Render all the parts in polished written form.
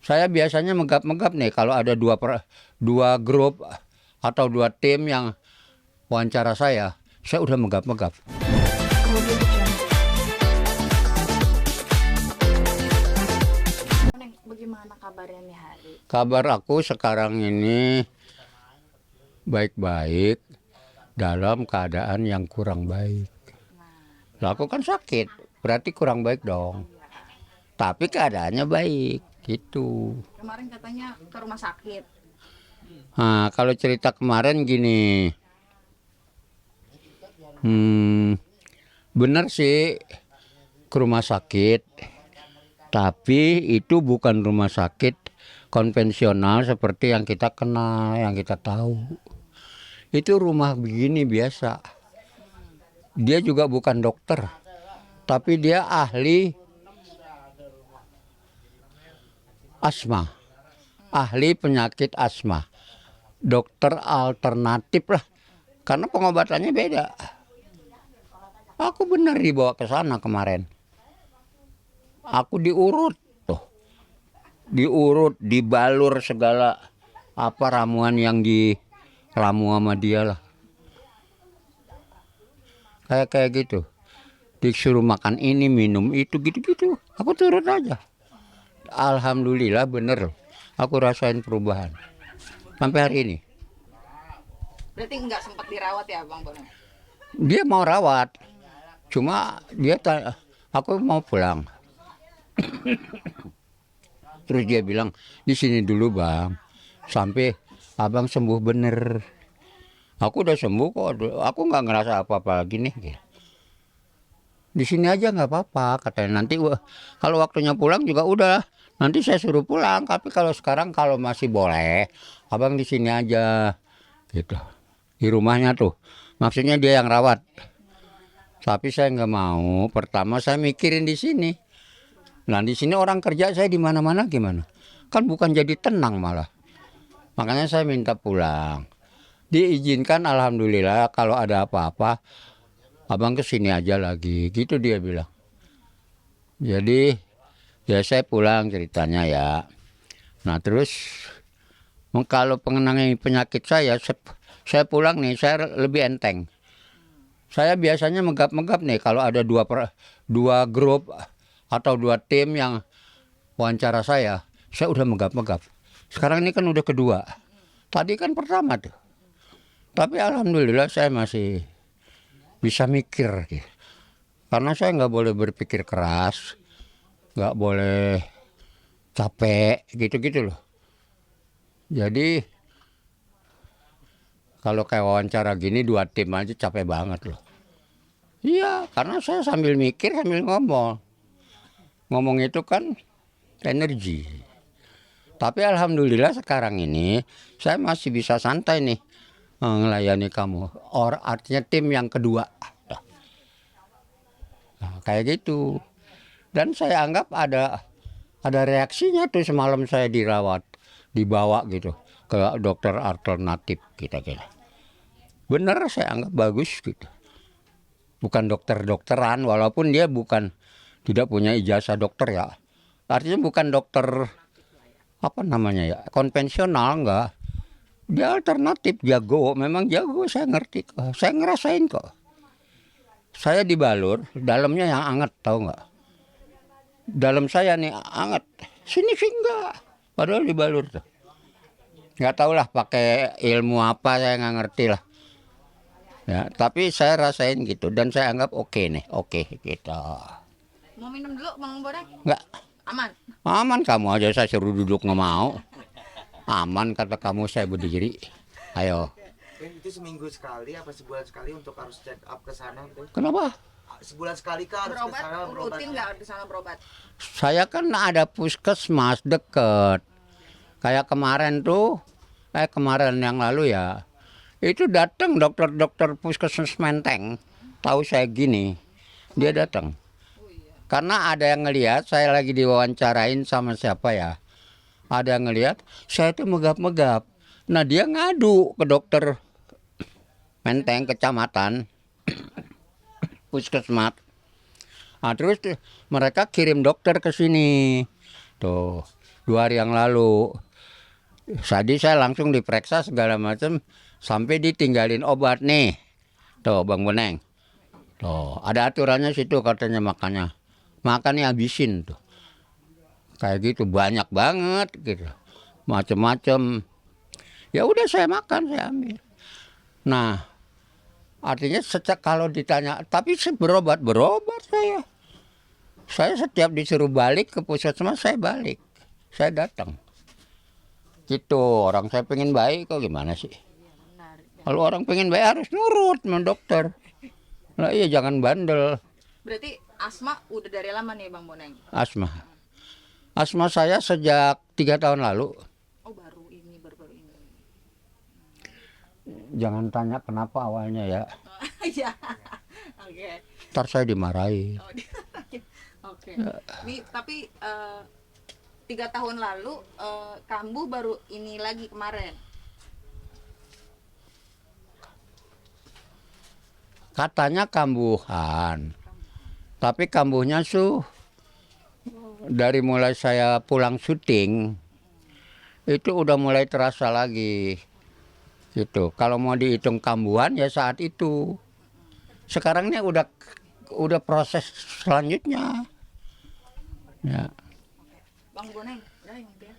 Saya biasanya megap-megap nih kalau ada dua grup atau dua tim yang wawancara saya udah megap-megap. Bagaimana kabarnya nih Hari? Kabar aku sekarang ini baik-baik dalam keadaan yang kurang baik. Lah aku kan sakit, berarti kurang baik dong. Tapi keadaannya baik, gitu. Kemarin katanya ke rumah sakit. Nah, kalau cerita kemarin gini, bener sih ke rumah sakit, tapi itu bukan rumah sakit konvensional seperti yang kita kenal, yang kita tahu. Itu rumah begini biasa. Dia juga bukan dokter, tapi dia ahli asma, ahli penyakit asma, dokter alternatif lah, karena pengobatannya beda. Aku benar dibawa ke sana kemarin. Aku diurut, dibalur segala apa ramuan yang diramu sama dia lah. Kayak gitu. Disuruh makan ini, minum itu, gitu-gitu. Aku turut aja. Alhamdulillah bener. Aku rasain perubahan. Sampai hari ini. Berarti nggak sempat dirawat ya Bang Bono? Dia mau rawat. Cuma aku mau pulang. Terus dia bilang, di sini dulu Bang. Sampai abang sembuh bener. Aku udah sembuh kok. Aku nggak ngerasa apa-apa lagi nih. Di sini aja nggak apa-apa katanya. Nanti kalau waktunya pulang juga udah. Nanti saya suruh pulang. Tapi kalau sekarang kalau masih boleh, abang di sini aja. Gitu. Di rumahnya tuh. Maksudnya dia yang rawat. Tapi saya nggak mau. Pertama saya mikirin di sini. Nah di sini orang kerja saya di mana-mana gimana? Kan bukan jadi tenang malah. Makanya saya minta pulang. Diizinkan alhamdulillah kalau ada apa-apa abang kesini aja lagi. Gitu dia bilang. Jadi ya saya pulang ceritanya ya. Nah terus kalau pengenangan penyakit saya pulang nih saya lebih enteng. Saya biasanya megap-megap nih kalau ada dua grup atau dua tim yang wawancara saya udah megap-megap. Sekarang ini kan udah kedua. Tadi kan pertama tuh. Tapi alhamdulillah saya masih bisa mikir. Karena saya nggak boleh berpikir keras, nggak boleh capek, gitu-gitu loh. Jadi kalau kayak wawancara gini dua tim aja capek banget loh. Iya, karena saya sambil mikir sambil ngomong. Ngomong itu kan energi. Tapi alhamdulillah sekarang ini saya masih bisa santai nih ngelayani kamu. Artinya tim yang kedua. Nah, kayak gitu. Dan saya anggap ada reaksinya tuh semalam saya dirawat, dibawa gitu ke dokter alternatif kita. Bener saya anggap bagus gitu. Bukan dokter-dokteran walaupun dia tidak punya ijazah dokter ya. Artinya bukan dokter apa namanya ya, konvensional enggak. Dia alternatif, jago, memang jago, saya ngerti kok. Saya ngerasain kok. Saya dibalur, dalamnya yang anget, tahu nggak? Dalam saya nih anget, sini sih enggak. Padahal dibalur tuh. Nggak tahu lah pakai ilmu apa, saya nggak ngerti lah. Ya, tapi saya rasain gitu dan saya anggap oke nih, oke gitu. Mau minum dulu Bang Bono? Nggak, Aman? aman kamu aja saya suruh duduk nggak mau. Aman kata kamu saya berdiri. Ayo. Itu seminggu sekali apa sebulan sekali untuk harus check up ke sana tuh? Kenapa? Sebulan sekali kah harus ke Berobat? sana Rutin nggak di sana berobat? Saya kan ada puskesmas deket. Kayak kemarin tuh, kemarin yang lalu ya, itu datang dokter-dokter puskesmas Menteng. Tahu saya gini, dia datang. Karena ada yang ngelihat saya lagi diwawancarain sama siapa ya. Ada yang ngelihat saya itu megap-megap. Nah dia ngadu ke dokter Menteng kecamatan puskesmas. Nah, terus mereka kirim dokter ke sini. Tuh, 2 hari yang lalu. Tadi saya langsung diperiksa segala macam sampai ditinggalin obat nih. Tuh Bang Boneng. Tuh, ada aturannya situ katanya makannya. Makannya habisin tuh. Kayak gitu banyak banget gitu. Macem-macem. Ya udah saya makan, saya ambil. Nah, artinya sejak kalau ditanya, tapi berobat saya. Saya setiap disuruh balik ke puskesmas saya balik. Saya datang. Gitu, orang saya pengen baik kok gimana sih? Kalau orang pengen baik harus nurut sama dokter. Lah iya jangan bandel. Berarti asma udah dari lama nih Bang Boneng? Asma. Asma saya sejak 3 tahun lalu. Oh baru ini. Jangan tanya kenapa awalnya ya. Iya. Oke. Ntar saya dimarahi. Oh, oke. Nih tapi 3 tahun lalu kambuh baru ini lagi kemarin. Katanya kambuhan. Tapi kambuhnya dari mulai saya pulang syuting itu udah mulai terasa lagi. Gitu. Kalau mau dihitung kambuhan ya saat itu. Sekarang ini udah proses selanjutnya. Ya. Bang Boneng, udah yang itu ya.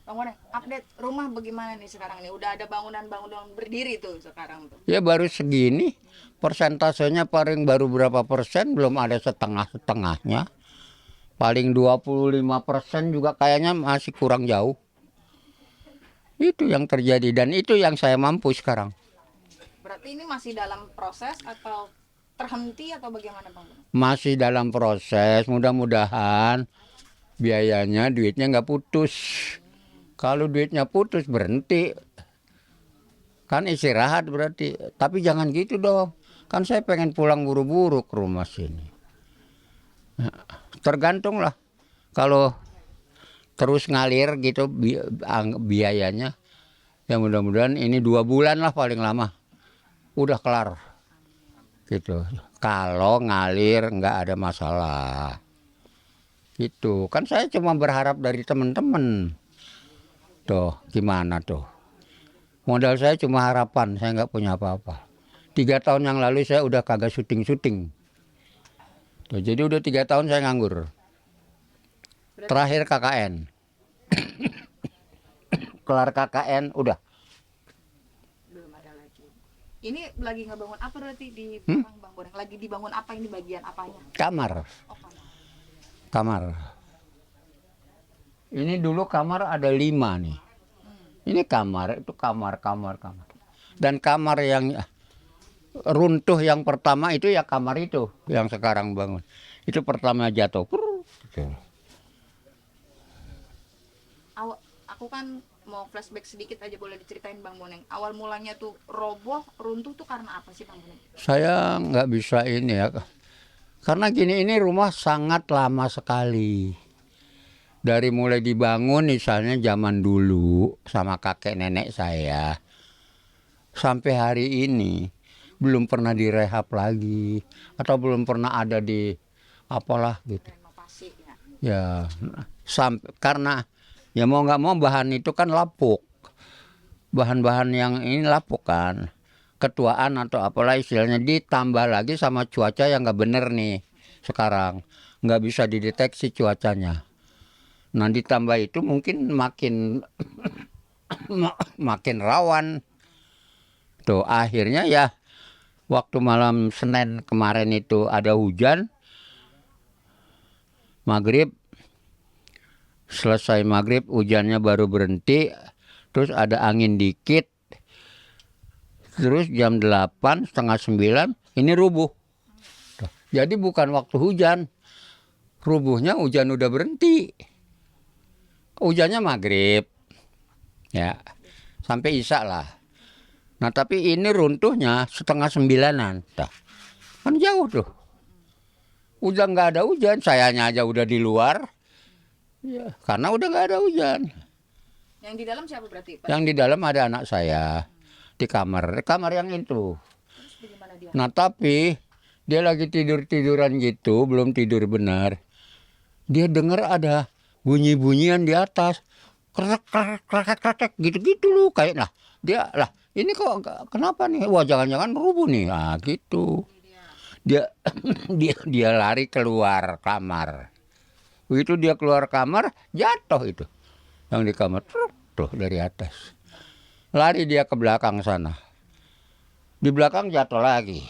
Bang Boneng, update rumah bagaimana nih sekarang nih? Udah ada bangunan-bangunan berdiri tuh sekarang tuh. Ya baru segini, persentasenya paling baru berapa persen, belum ada setengah-setengahnya. Paling 25% juga kayaknya masih kurang jauh. Itu yang terjadi dan itu yang saya mampu sekarang. Berarti ini masih dalam proses atau terhenti atau bagaimana Bang Boneng? Masih dalam proses, mudah-mudahan biayanya duitnya nggak putus. Kalau duitnya putus berhenti. Kan istirahat berarti. Tapi jangan gitu dong. Kan saya pengen pulang buru-buru ke rumah sini. Nah, tergantung lah. Kalau terus ngalir gitu biayanya. Ya mudah-mudahan ini 2 bulan lah paling lama. Udah kelar. Gitu. Kalau ngalir nggak ada masalah. Gitu. Kan saya cuma berharap dari teman-teman. Tuh, gimana tuh? Modal saya cuma harapan, saya nggak punya apa-apa. 3 tahun yang lalu saya udah kagak syuting-syuting. Tuh, jadi udah 3 tahun saya nganggur. Terakhir KKN. Kelar KKN, udah. Belum ada lagi. Ini lagi ngebangun apa berarti di belakang Bang Boneng? Lagi dibangun apa ini bagian apanya? Kamar. Oh, kamar. Kamar. Ini dulu kamar ada 5 nih. Ini kamar, itu kamar. Dan kamar yang runtuh yang pertama itu ya kamar itu yang sekarang bangun. Itu pertama jatuh. Gitu. Aku kan mau flashback sedikit aja, boleh diceritain Bang Boneng. Awal mulanya tuh roboh, runtuh tuh karena apa sih Bang Boneng? Saya nggak bisa ini ya. Karena gini, ini rumah sangat lama sekali. Dari mulai dibangun misalnya zaman dulu sama kakek nenek saya. Sampai hari ini belum pernah direhab lagi. Atau belum pernah ada di apalah gitu. Renovasi ya. Ya, karena ya mau nggak mau bahan itu kan lapuk. Bahan-bahan yang ini lapuk kan. Ketuaan atau apalah istilahnya, ditambah lagi sama cuaca yang nggak bener nih sekarang. Nggak bisa dideteksi cuacanya. Nah ditambah itu mungkin makin makin rawan. Tuh akhirnya ya waktu malam Senin kemarin itu ada hujan. Maghrib, selesai maghrib hujannya baru berhenti. Terus ada angin dikit. Terus jam 8, setengah 9 ini rubuh. Tuh. Jadi bukan waktu hujan. Rubuhnya hujan udah berhenti. Hujannya maghrib, ya sampai isya lah. Nah tapi ini runtuhnya setengah 9-an, kan jauh tuh. Udah nggak ada hujan, sayanya aja udah di luar, ya, karena udah nggak ada hujan. Yang di dalam siapa berarti Pak? Yang di dalam ada anak saya di kamar yang itu. Terus bagaimana dia? Nah tapi dia lagi tiduran gitu, belum tidur benar. Dia dengar ada bunyi-bunyian di atas, krek krek krek krek gitu-gitu loh kayak. Nah dia lah ini kok kenapa nih? Wah jangan-jangan rubuh nih. Nah gitu. Dia dia lari keluar kamar. Begitu dia keluar kamar jatuh itu yang di kamar tuh dari atas. Lari dia ke belakang sana. Di belakang jatuh lagi.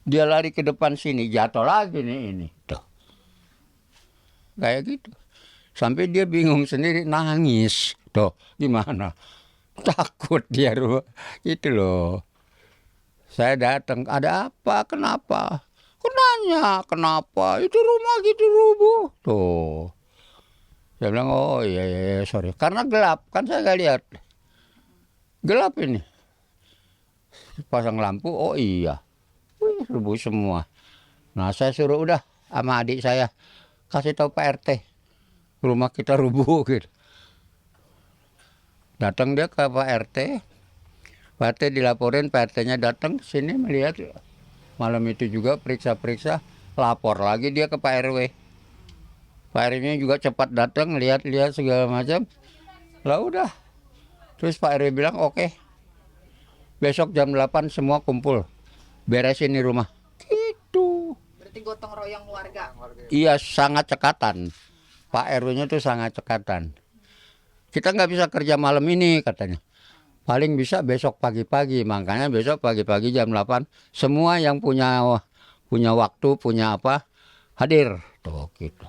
Dia lari ke depan sini jatuh lagi nih ini. Tuh. Kayak gitu. Sampai dia bingung sendiri nangis. Tuh gimana? Takut dia itu loh. Saya datang, ada apa? Kenapa? Kenanya, kenapa? Itu rumah gitu rubuh. Tuh. Saya bilang, oh iya, iya sorry. Karena gelap, kan saya nggak lihat. Gelap ini. Pasang lampu, oh iya. Wih, rubuh semua. Nah saya suruh udah sama adik saya kasih tahu Pak RT. Rumah kita rubuh gitu. Datang dia ke Pak RT. Pak RT dilaporin, Pak RT-nya datang ke sini melihat. Malam itu juga periksa-periksa, lapor lagi dia ke Pak RW. Pak RW-nya juga cepat datang, lihat-lihat segala macam. Lah udah. Terus Pak RW bilang, oke. Besok jam 8 semua kumpul. Beresin di rumah. Gitu. Berarti gotong royong warga. Iya, sangat cekatan. Pak RW-nya tuh sangat cekatan. Kita nggak bisa kerja malam ini katanya. Paling bisa besok pagi-pagi. Makanya besok pagi-pagi jam 8 semua yang punya waktu, punya apa, hadir. Tuh gitu.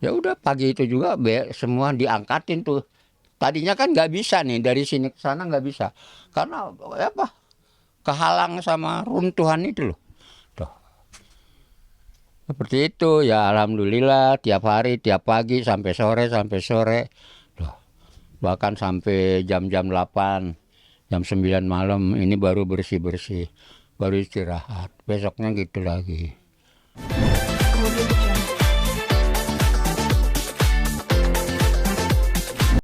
Ya udah pagi itu juga semua diangkatin tuh. Tadinya kan nggak bisa nih dari sini ke sana nggak bisa. Karena apa? Kehalang sama runtuhan itu loh. Tuh. Seperti itu ya alhamdulillah tiap hari, tiap pagi sampai sore. Bahkan sampai jam-jam 8, jam 9 malam ini baru bersih-bersih, baru istirahat. Besoknya gitu lagi.